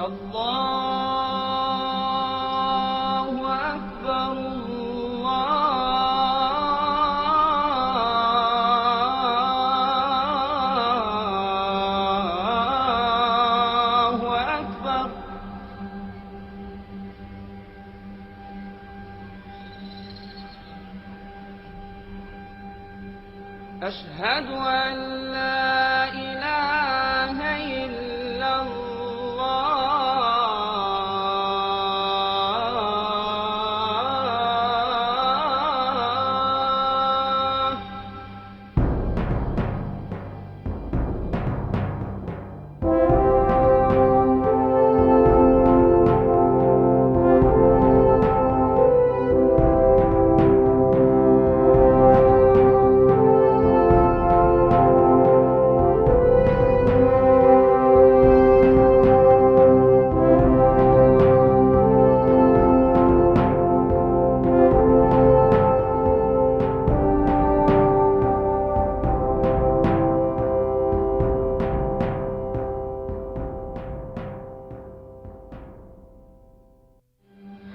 الله أكبر الله أكبر. أشهد أن لا إله إلا الله.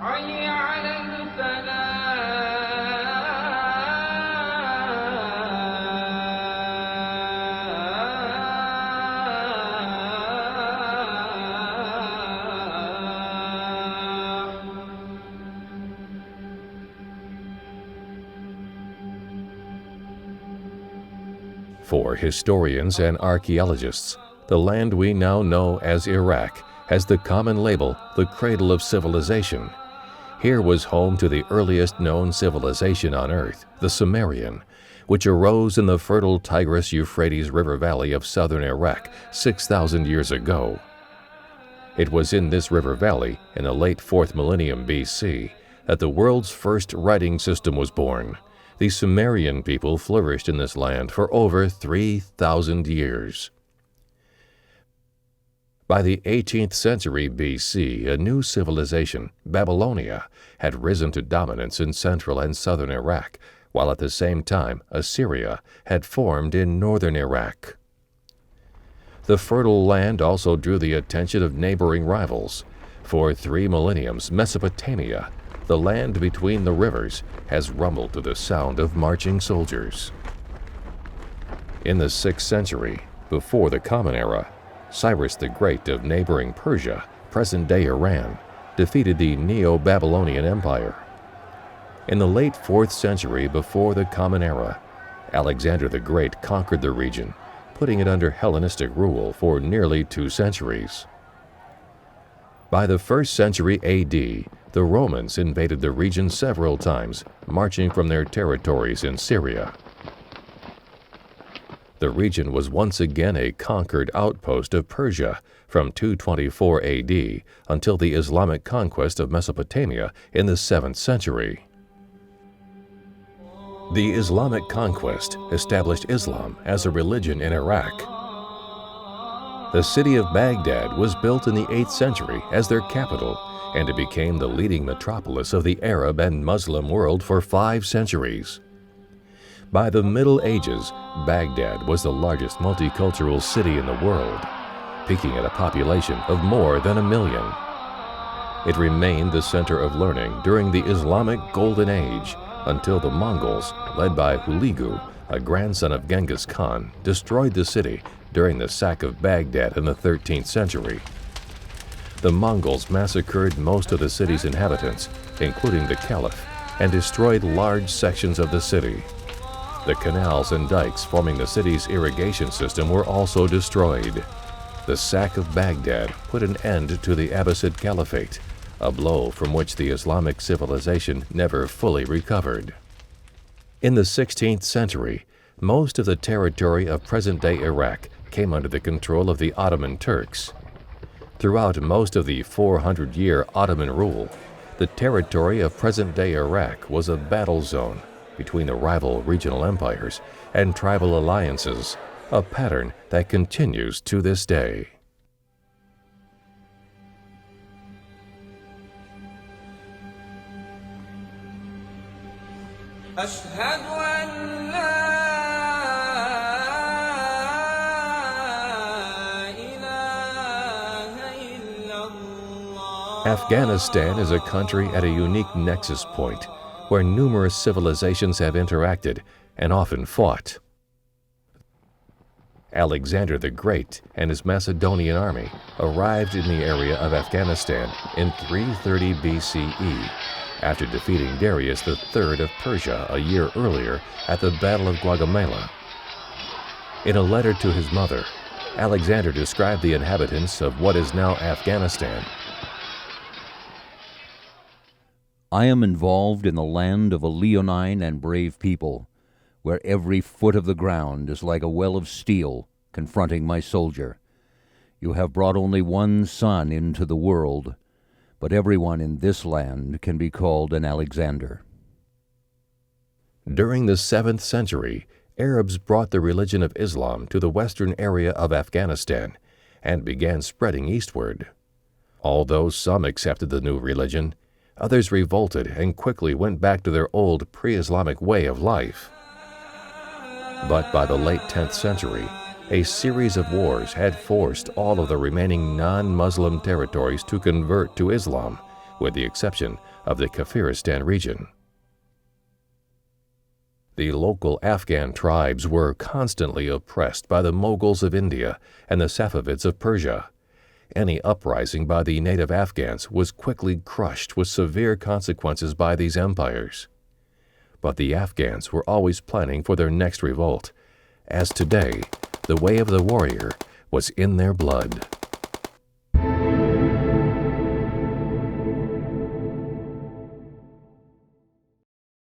حي على الفلاح. For historians and archaeologists, the land we now know as Iraq has the common label, the cradle of civilization. Here was home to the earliest known civilization on Earth, the Sumerian, which arose in the fertile Tigris-Euphrates River valley of southern Iraq 6,000 years ago. It was in this river valley, in the late 4th millennium BC, that the world's first writing system was born. The Sumerian people flourished in this land for over 3,000 years. By the 18th century BC, a new civilization, Babylonia, had risen to dominance in central and southern Iraq, while at the same time Assyria had formed in northern Iraq. The fertile land also drew the attention of neighboring rivals. For 3 millenniums, Mesopotamia, the land between the rivers, has rumbled to the sound of marching soldiers. In the 6th century, before the Common Era, Cyrus the Great of neighboring Persia, present-day Iran, defeated the Neo-Babylonian Empire. In the late 4th century before the Common Era, Alexander the Great conquered the region, putting it under Hellenistic rule for nearly 2 centuries. By the 1st century AD, the Romans invaded the region several times, marching from their territories in Syria. The region was once again a conquered outpost of Persia from 224 AD until the Islamic conquest of Mesopotamia in the 7th century. The Islamic conquest established Islam as a religion in Iraq. The city of Baghdad was built in the 8th century as their capital, and it became the leading metropolis of the Arab and Muslim world for 5 centuries. By the Middle Ages, Baghdad was the largest multicultural city in the world, peaking at a population of more than 1 million. It remained the center of learning during the Islamic Golden Age until the Mongols, led by Hulagu, a grandson of Genghis Khan, destroyed the city during the sack of Baghdad in the 13th century. The Mongols massacred most of the city's inhabitants, including the Caliph, and destroyed large sections of the city. The canals and dikes forming the city's irrigation system were also destroyed. The sack of Baghdad put an end to the Abbasid Caliphate, a blow from which the Islamic civilization never fully recovered. In the 16th century, most of the territory of present-day Iraq came under the control of the Ottoman Turks. Throughout most of the 400-year Ottoman rule, the territory of present-day Iraq was a battle zone between the rival regional empires and tribal alliances, a pattern that continues to this day. أشهد أن لا إله إلا الله. Afghanistan is a country at a unique nexus point where numerous civilizations have interacted and often fought. Alexander the Great and his Macedonian army arrived in the area of Afghanistan in 330 BCE after defeating Darius III of Persia a year earlier at the Battle of Gaugamela. In a letter to his mother, Alexander described the inhabitants of what is now Afghanistan. I am involved in the land of a leonine and brave people, where every foot of the ground is like a well of steel confronting my soldier. You have brought only one son into the world, but everyone in this land can be called an Alexander. During the 7th century, Arabs brought the religion of Islam to the western area of Afghanistan and began spreading eastward. Although some accepted the new religion, others revolted and quickly went back to their old pre-Islamic way of life. But by the late 10th century, a series of wars had forced all of the remaining non-Muslim territories to convert to Islam, with the exception of the Kafiristan region. The local Afghan tribes were constantly oppressed by the Mughals of India and the Safavids of Persia. Any uprising by the native Afghans was quickly crushed with severe consequences by these empires. But the Afghans were always planning for their next revolt, as today, the way of the warrior was in their blood.